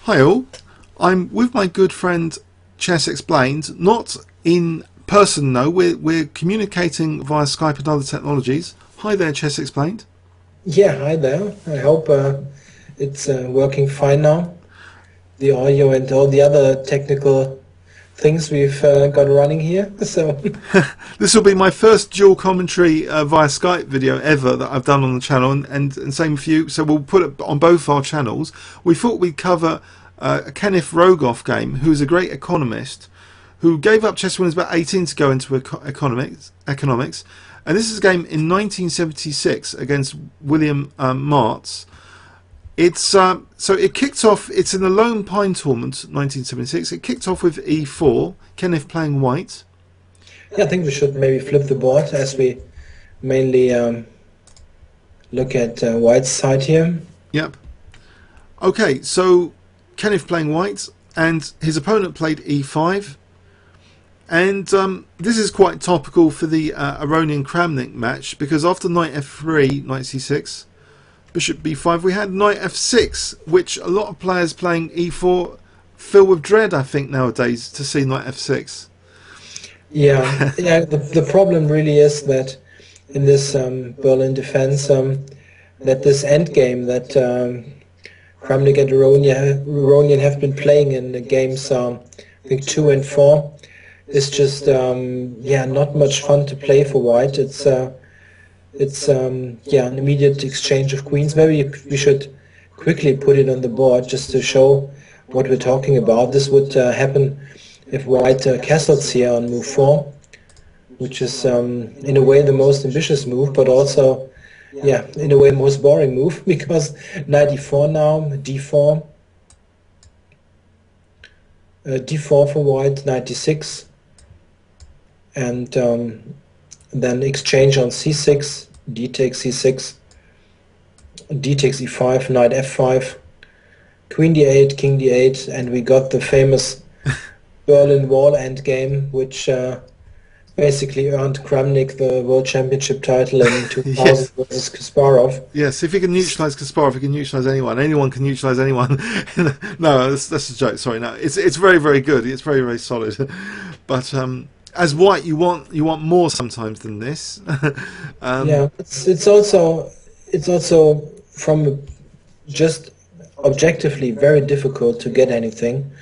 Hi all, I'm with my good friend Chess Explained, not in person though, we're communicating via Skype and other technologies. Hi there Chess Explained. Yeah, hi there. I hope it's working fine now. The audio and all the other technical things we've got running here. So, This will be my first dual commentary via Skype video ever that I've done on the channel, and same for you, so we'll put it on both our channels. We thought we'd cover a Kenneth Rogoff game, who's a great economist, who gave up chess when he was about 18 to go into economics. And this is a game in 1976 against William Martz. It's so it kicked off. It's in the Lone Pine Tournament, 1976. It kicked off with E4. Kenneth playing white. yeah, I think we should maybe flip the board as we mainly look at White's side here. Yep. Okay, so Kenneth playing white, and his opponent played E5. And this is quite topical for the Aronian-Kramnik match, because after knight F3, knight C6, bishop B5, we had knight F6, which a lot of players playing E4 feel with dread, I think, nowadays, to see knight F6. Yeah, yeah. The problem really is that in this Berlin defense, that this endgame that Kramnik and Aronian have been playing in the games, I think 2 and 4. It's just yeah, not much fun to play for White. It's yeah, an immediate exchange of queens. Maybe we should quickly put it on the board just to show what we're talking about. This would happen if White castles here on move 4, which is in a way the most ambitious move, but also, yeah, in a way most boring move, because knight e4 now, d4, d4 for White, knight d6, and then exchange on c6, d takes c6, d takes e5, knight f5, queen d8, king d8, and we got the famous Berlin Wall endgame, which basically earned Kramnik the World Championship title in 2000 Yes. versus Kasparov. Yes, if he can neutralise Kasparov, he can neutralise anyone. Anyone can neutralise anyone. No, that's a joke. Sorry, no, it's very, very good. It's very, very solid. But as white, you want more sometimes than this. Yeah, it's also from just objectively very difficult to get anything.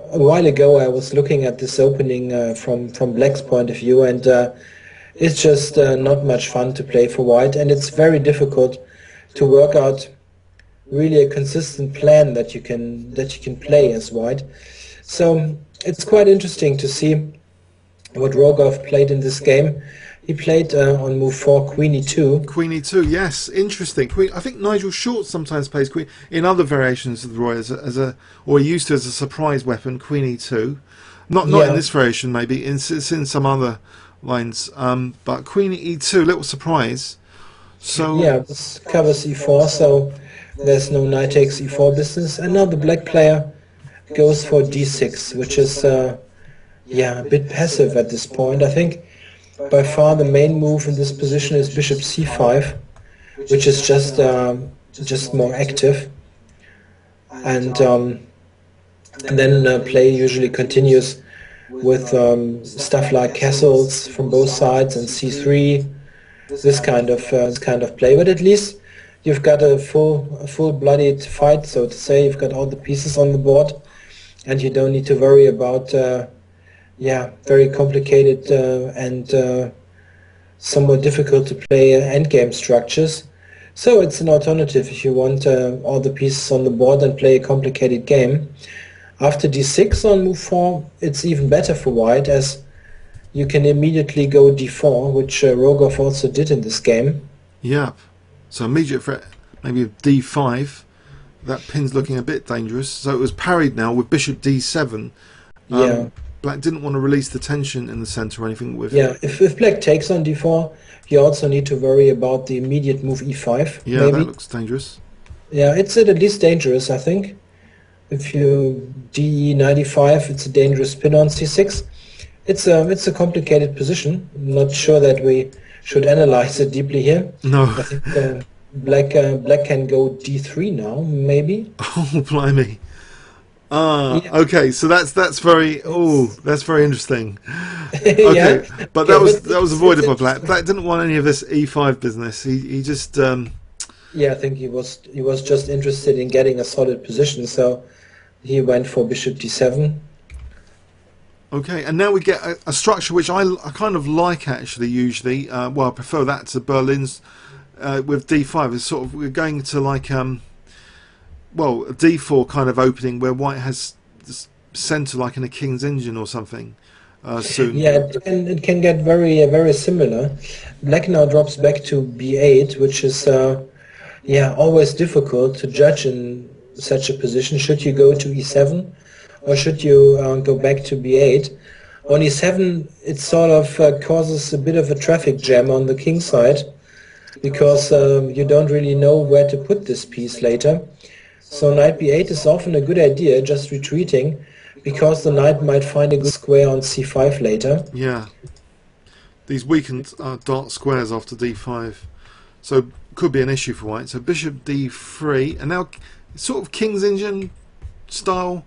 A while ago I was looking at this opening from Black's point of view, and it's just not much fun to play for White, and it's very difficult to work out really a consistent plan that you can play as White. So it's quite interesting to see what Rogoff played in this game. He played on move 4 queen e2. Queen e2, yes, interesting. Queen. I think Nigel Short sometimes plays queen in other variations of the Roy as or he used to as a surprise weapon. Queen e2, not Yeah. in this variation, maybe it's in some other lines. But queen e2, little surprise. So Yeah, this covers e4, so there's no knight takes e4 business. And now the black player goes for d6, which is yeah, a bit passive at this point. I think by far the main move in this position is bishop c5, which is just more active. And then play usually continues with stuff like castles from both sides and c3, this kind of play. But at least you've got a full-blooded fight, so to say. You've got all the pieces on the board, and you don't need to worry about yeah, very complicated and somewhat difficult to play endgame structures. So it's an alternative if you want all the pieces on the board and play a complicated game. After d6 on move 4, it's even better for White, as you can immediately go d4, which Rogoff also did in this game. yeah, so immediate threat maybe with d5. That pin's looking a bit dangerous. So it was parried now with bishop d7. Yeah. Black didn't want to release the tension in the centre or anything with. Yeah, if Black takes on d4, you also need to worry about the immediate move e5. Yeah, maybe. that looks dangerous. Yeah, it's at least dangerous, I think. If you de-95, it's a dangerous pin on c6. It's a complicated position. I'm not sure that we should analyze it deeply here. No. I think black can go d3 now, maybe. Oh, blimey. Yeah, Okay, so that's very that's very interesting. yeah, Okay, but yeah, but that was it's avoided by Black. interesting. Black didn't want any of this e5 business. He just Yeah, I think he was just interested in getting a solid position, so he went for bishop d7. okay, and now we get a structure which I kind of like actually. Usually, well, I prefer that to Berlin's with d5. It's sort of we're going to like well, a d4 kind of opening where White has this center like in a King's Engine or something soon. Yeah, it can get very similar. Black now drops back to b8, which is yeah, always difficult to judge in such a position. Should you go to e7 or should you go back to b8? On e7, it sort of causes a bit of a traffic jam on the king side because you don't really know where to put this piece later. So knight b8 is often a good idea, just retreating, because the knight might find a good square on c5 later. Yeah, these weakened dark squares after d5, so could be an issue for White. So bishop d3, and now sort of King's Engine style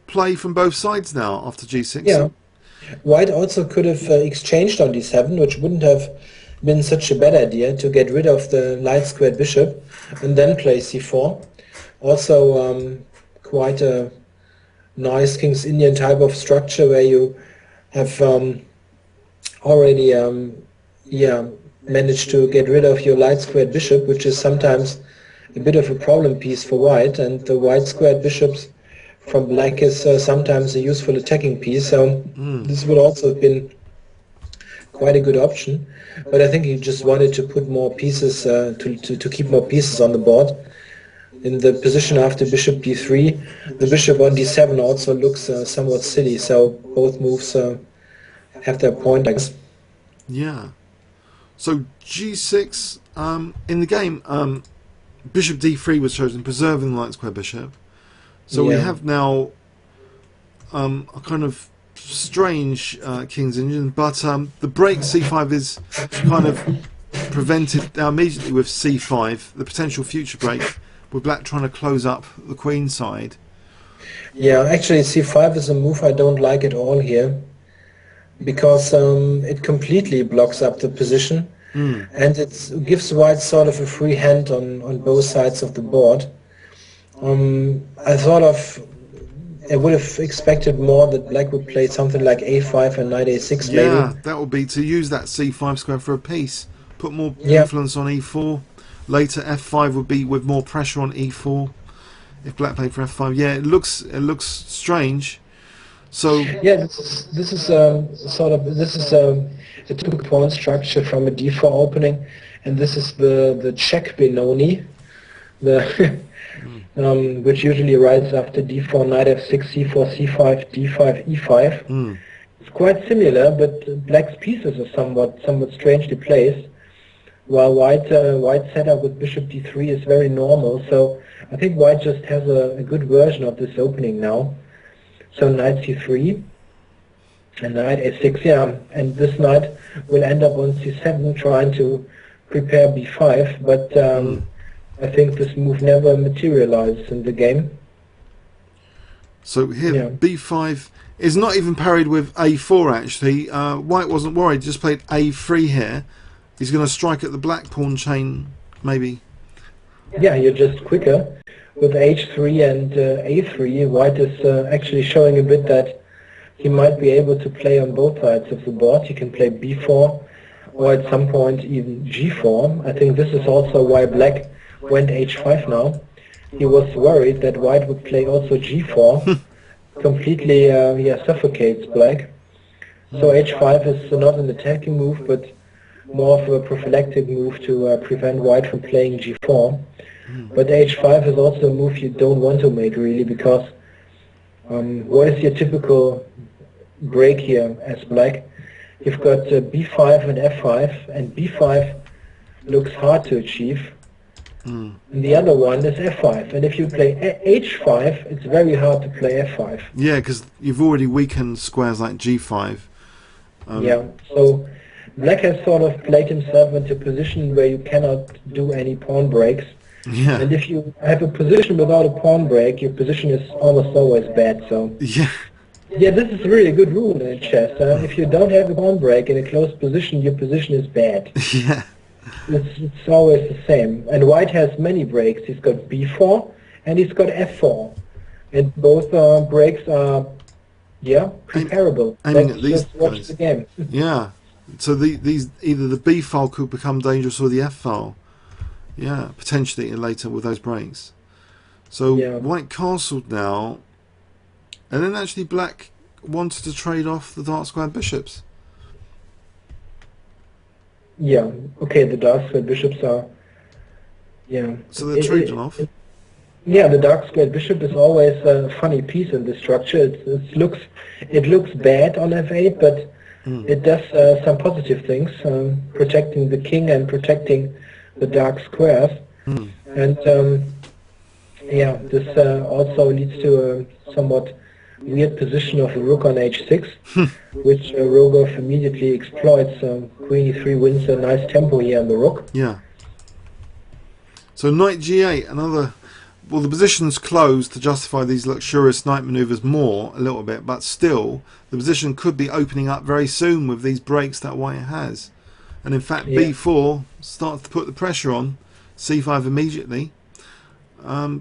play from both sides now after g6. Yeah, White also could have exchanged on d7, which wouldn't have been such a bad idea to get rid of the light squared bishop and then play c4. Also quite a nice King's Indian type of structure where you have already yeah, managed to get rid of your light squared bishop, which is sometimes a bit of a problem piece for White, and the white squared bishops from Black is sometimes a useful attacking piece, so this would also have been quite a good option. But I think he just wanted to put more pieces, to keep more pieces on the board. In the position after bishop d3, the bishop on d7 also looks somewhat silly, so both moves have their point, I guess. Yeah. So g6 in the game, bishop d3 was chosen, preserving the light square bishop. So we Yeah. have now a kind of strange King's Engine, but the break c5 is kind of prevented now immediately with c5, the potential future break, with Black trying to close up the queen side. Yeah, actually c5 is a move I don't like at all here, because it completely blocks up the position, and it gives White sort of a free hand on both sides of the board. I would have expected more that Black would play something like a5 and knight a6 maybe. Yeah, that would be to use that c5 square for a piece, put more Yeah. influence on e4. Later f5 would be with more pressure on e4 if Black played for f5. Yeah, it looks strange. So Yeah, this is a typical pawn structure from a d4 opening, and this is the check Benoni, the which usually rises after d4, knight f6, c4, c5, d5, e5. It's quite similar, but Black's pieces are somewhat strangely placed, while White's setup with bishop d3 is very normal. So I think White just has a good version of this opening now. So knight c3 and knight a6, yeah, and this knight will end up on c7 trying to prepare b5, but I think this move never materialized in the game. So here, Yeah. b5 is not even parried with a4 actually. White wasn't worried, just played a3 here. He's going to strike at the black pawn chain, maybe. Yeah, you're just quicker. With h3 and a3, White is actually showing a bit that he might be able to play on both sides of the board. He can play b4 or at some point even g4. I think this is also why Black went h5 now. He was worried that White would play also g4, completely suffocates Black. So h5 is not an attacking move, but more of a prophylactic move to prevent White from playing g4. But h5 is also a move you don't want to make really, because what is your typical break here as Black? You've got b5 and f5, and b5 looks hard to achieve. And the other one is f5, and if you play h5, it's very hard to play f5. Yeah, because you've already weakened squares like g5. Yeah, so Black has sort of played himself into a position where you cannot do any pawn breaks. Yeah. And if you have a position without a pawn break, your position is almost always bad. So Yeah. yeah, this is really a good rule in chess. If you don't have a pawn break in a closed position, your position is bad. Yeah. It's always the same. And White has many breaks. He's got b4 and he's got f4. And both breaks are, yeah, preparable. Aiming Let's at these just watch guys. the game. Yeah. So these either the B file could become dangerous or the F file. Yeah, potentially later with those breaks. So Yeah. White castled now, and then actually Black wanted to trade off the dark squared bishops. Yeah, okay, the dark squared bishops are, yeah. So they're trading off. Yeah, the dark squared bishop is always a funny piece in the structure. It looks bad on f8, but it does some positive things, protecting the king and protecting the dark squares. And yeah, this also leads to a somewhat weird position of the rook on h6, which Rogoff immediately exploits. Queen e3 wins a nice tempo here on the rook. Yeah. So knight g8, another. Well, the position's closed to justify these luxurious knight maneuvers more a little bit, but still the position could be opening up very soon with these breaks that White has. And in fact, b4 starts to put the pressure on c5 immediately.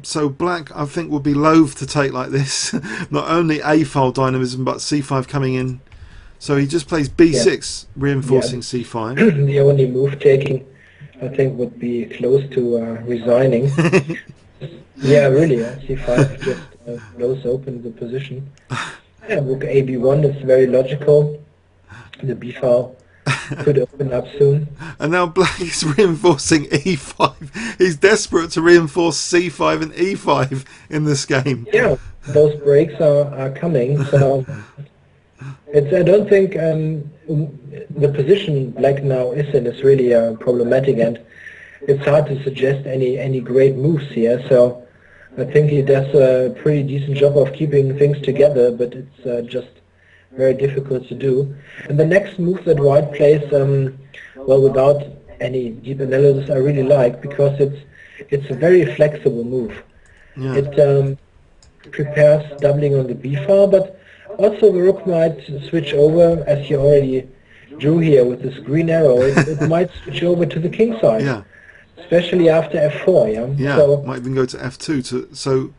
So Black, I think, would be loath to take like this. Not only a file dynamism, but c5 coming in. So he just plays b6, reinforcing c5. The only move taking, I think, would be close to resigning. Yeah, really, c5 just blows open the position. Yeah, rook ab1 is very logical. The b file could open up soon. And now Black is reinforcing e5. He's desperate to reinforce c5 and e5 in this game. Yeah, those breaks are coming. So I don't think the position Black now is in is really problematic, and it's hard to suggest any great moves here. So I think he does a pretty decent job of keeping things together, but it's just very difficult to do. And the next move that White plays, well, without any deep analysis, I really like, because it's a very flexible move. Yeah. It prepares doubling on the b file, but also the rook might switch over, as you already drew here with this green arrow. It might switch over to the king side. Yeah. Especially after f4, yeah? Yeah, so, might even go to f2. So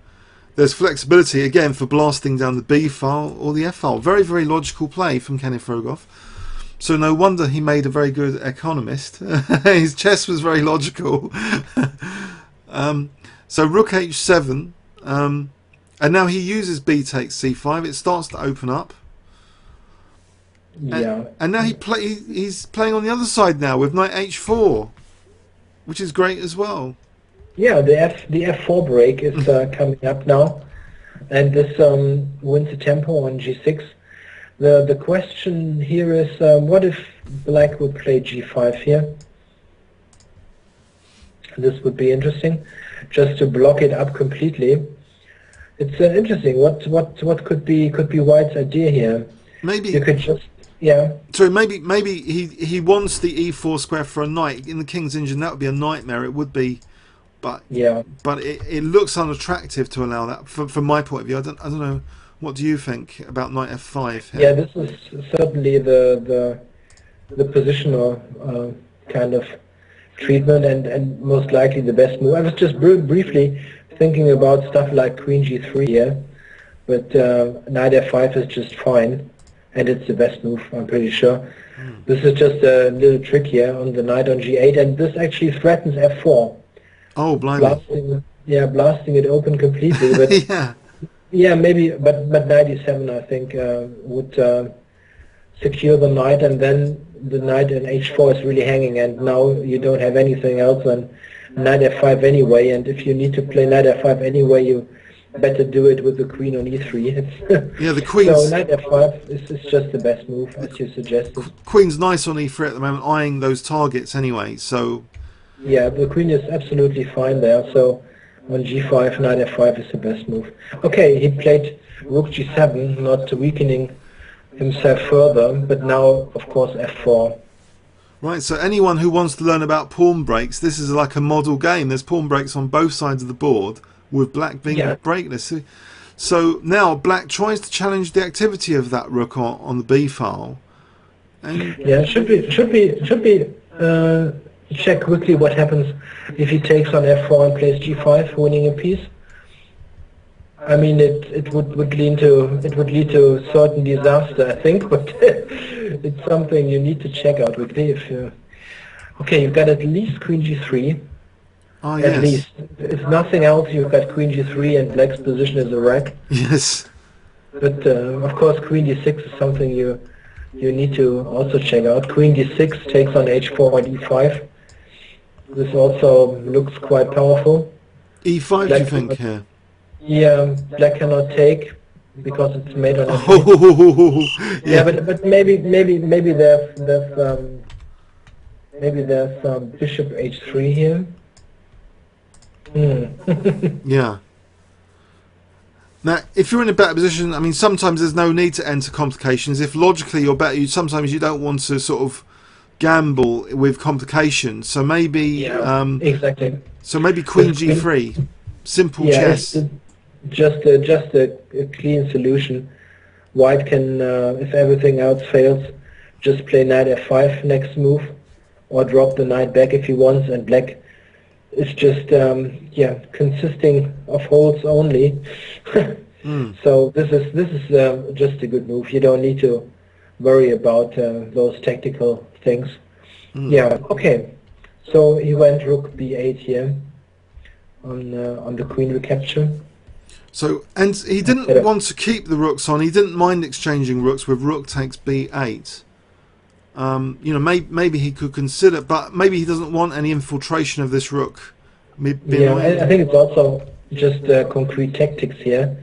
there's flexibility, again, for blasting down the b file or the f file. Very, very logical play from Kenneth Rogoff. So no wonder he made a very good economist. His chess was very logical. So rook h7, and now he uses b takes c5. It starts to open up. yeah. And now he's playing on the other side now with knight h4. Which is great as well. Yeah, the f4 break is coming up now, and this wins the tempo on g6. The question here is, what if Black would play g5 here? This would be interesting, just to block it up completely. It's interesting. What could be White's idea here? Maybe you could just. Yeah. So maybe he wants the e4 square for a knight in the king's engine. That would be a nightmare. It would be, but yeah. But it looks unattractive to allow that from my point of view. I don't know. What do you think about knight f5 here? Yeah, this is certainly the position or kind of treatment, and most likely the best move. I was just briefly thinking about stuff like queen g3 here, but knight f5 is just fine. And it's the best move, I'm pretty sure. This is just a little trick here on the knight on g8, and this actually threatens f4. Oh, blimey. Blasting it open completely. But yeah, maybe, but knight e7, I think, would secure the knight, and then the knight in h4 is really hanging, and now you don't have anything else than knight f5 anyway, and if you need to play knight f5 anyway, you better do it with the queen on e3. Yeah, the queen's... So knight f5 is just the best move, as you suggested. Queen's nice on e3 at the moment, eyeing those targets anyway, so... Yeah, the queen is absolutely fine there, so on g5, knight f5 is the best move. Okay, he played rook g7, not weakening himself further, but now, of course, f4 Right, so anyone who wants to learn about pawn breaks, this is like a model game. There's pawn breaks on both sides of the board, with black being breakless. So now black tries to challenge the activity of that rook on the b file. And yeah, should be check quickly what happens if he takes on f4 and plays g5, winning a piece. I mean, it would lead to certain disaster, I think, but it's something you need to check out quickly. If you okay, you've got at least queen g3. oh At yes, least, if nothing else, you've got queen g3 and black's position is a wreck. yes, But of course, queen d6 is something you need to also check out. Queen d6 takes on h4 and e5. This also looks quite powerful. e5. Do you think here? Yeah, black cannot take because it's made on f8. Oh, Yeah, but maybe there's bishop h3 here. yeah. Now, if you're in a better position, I mean, sometimes there's no need to enter complications. If logically you're better, sometimes you don't want to sort of gamble with complications. So maybe, Exactly. so maybe queen g3, simple chess. Just a clean solution. White can, if everything else fails, just play knight f5 next move, or drop the knight back if he wants, and black is just consisting of holes only. So this is just a good move. You don't need to worry about those tactical things. Yeah. Okay. So he went rook b8 here on the queen recapture. So, and he didn't want to keep the rooks on. He didn't mind exchanging rooks with rook takes b8. You know, maybe he could consider, but maybe he doesn't want any infiltration of this rook. Yeah, I think it's also just concrete tactics here.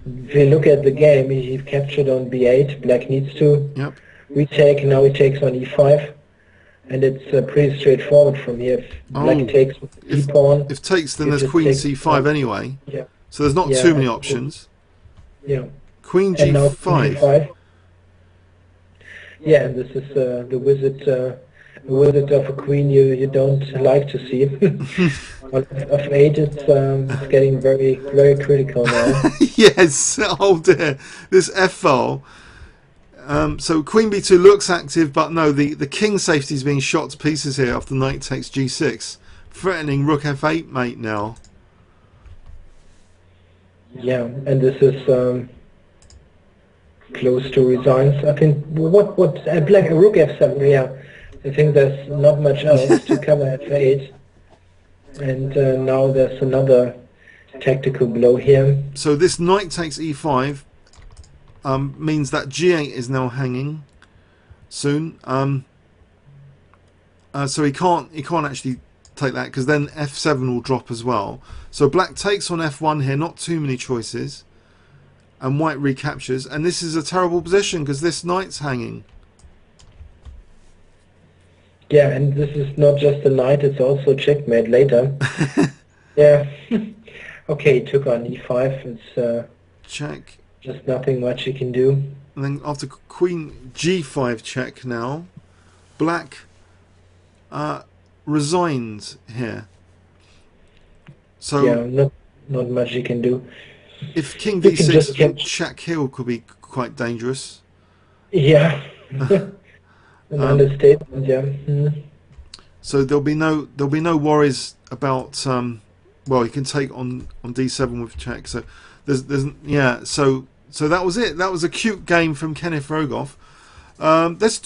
If you look at the game, he captured on b8. Black needs to retake. Now he takes on e5, and it's pretty straightforward from here. If black takes with e pawn, if takes, then there's queen c5 anyway. Yeah. So there's not too many options. Yeah. Queen And now g5. g5. Yeah, and this is the wizard of a queen you don't like to see. On f8, it's getting very, very critical now. Yes, oh dear, this f file. So queen b2 looks active, but no, the king safety is being shot to pieces here after knight takes g6, threatening rook f8 mate now. Yeah, and this is close to resigns. I think what black rook f7. Yeah, I think there's not much else to cover f8, and now there's another tactical blow here. So this knight takes e5 means that g8 is now hanging soon. So he can't actually take that because then f7 will drop as well. So black takes on f1 here, not too many choices, and white recaptures, and this is a terrible position because this knight's hanging. Yeah, and this is not just a knight, it's also checkmate later. Yeah. Okay, he took on e5, it's check. Just nothing much he can do. And then after queen g5 check now, black resigns here. So yeah, not much he can do. If king d6 check here could be quite dangerous. Yeah. An understatement, yeah. So there'll be no worries about well, he can take on d7 with check. So there's yeah. So that was it. That was a cute game from Kenneth Rogoff.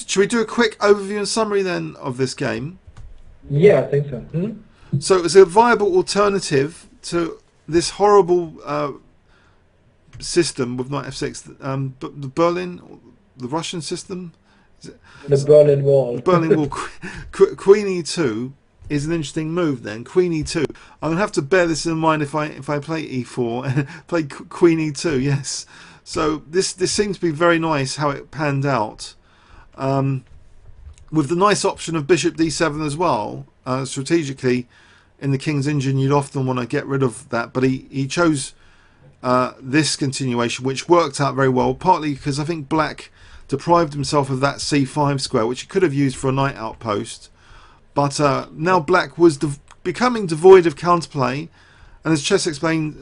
Should we do a quick overview and summary then of this game? Yeah, I think so. So it's a viable alternative to this horrible system with knight f6. But the Russian system. The Berlin Wall. The Berlin Wall. Queen e2 is an interesting move then. Queen e2. I'm going to have to bear this in mind if I play e4 and play queen e2. Yes. So this seems to be very nice how it panned out. With the nice option of bishop d7 as well. Strategically, in the king's engine, you'd often want to get rid of that, but he chose this continuation, which worked out very well. Partly because I think black deprived himself of that c5 square, which he could have used for a knight outpost. But now black was becoming devoid of counterplay, and as Chess Explained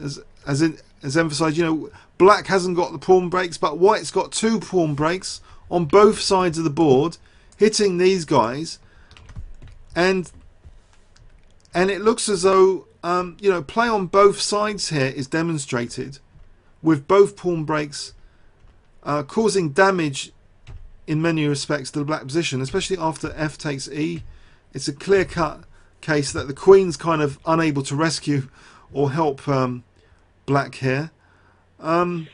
has emphasised, you know, black hasn't got the pawn breaks, but white's got 2 pawn breaks on both sides of the board, hitting these guys, and it looks as though you know, play on both sides here is demonstrated, with both pawn breaks causing damage in many respects to the black position, especially after f takes e. It's a clear-cut case that the queen's kind of unable to rescue or help black here. One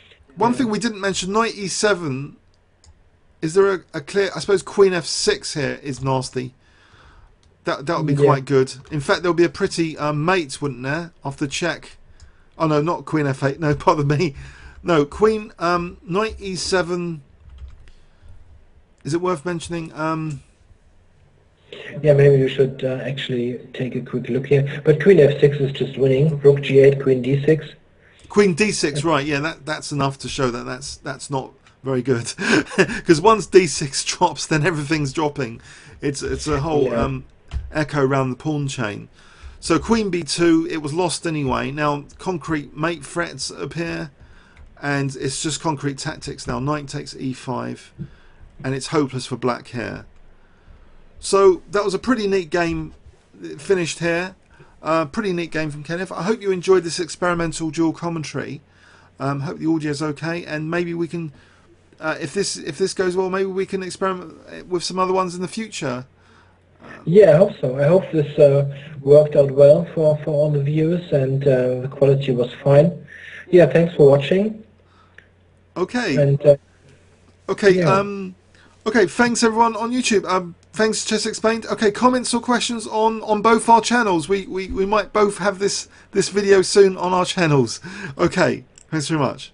thing we didn't mention, knight e7. Is there a clear... I suppose queen f6 here is nasty. That would be quite good. In fact, there'll be a pretty mate, wouldn't there? After check. Oh, no, not queen f8. No, pardon me. No, queen... knight e7... Is it worth mentioning? Yeah, maybe you should actually take a quick look here. But queen f6 is just winning. Rook g8, queen d6. Queen d6, right? Yeah, that's enough to show that that's not very good. Because once d6 drops, then everything's dropping. It's a whole echo around the pawn chain. So queen b2, it was lost anyway. Now concrete mate threats appear, and it's just concrete tactics now. Knight takes e5, and it's hopeless for black here. So that was a pretty neat game finished here. Pretty neat game from Kenneth. I hope you enjoyed this experimental dual commentary. Hope the audio is okay, and maybe we can, if this goes well, maybe we can experiment with some other ones in the future. Yeah, I hope so. I hope this worked out well for all the viewers, and the quality was fine. Yeah, thanks for watching. Okay. And okay. Yeah. Okay. Thanks everyone on YouTube. Thanks Chess Explained. Okay, comments or questions on both our channels. We might both have this video soon on our channels. Okay. Thanks very much.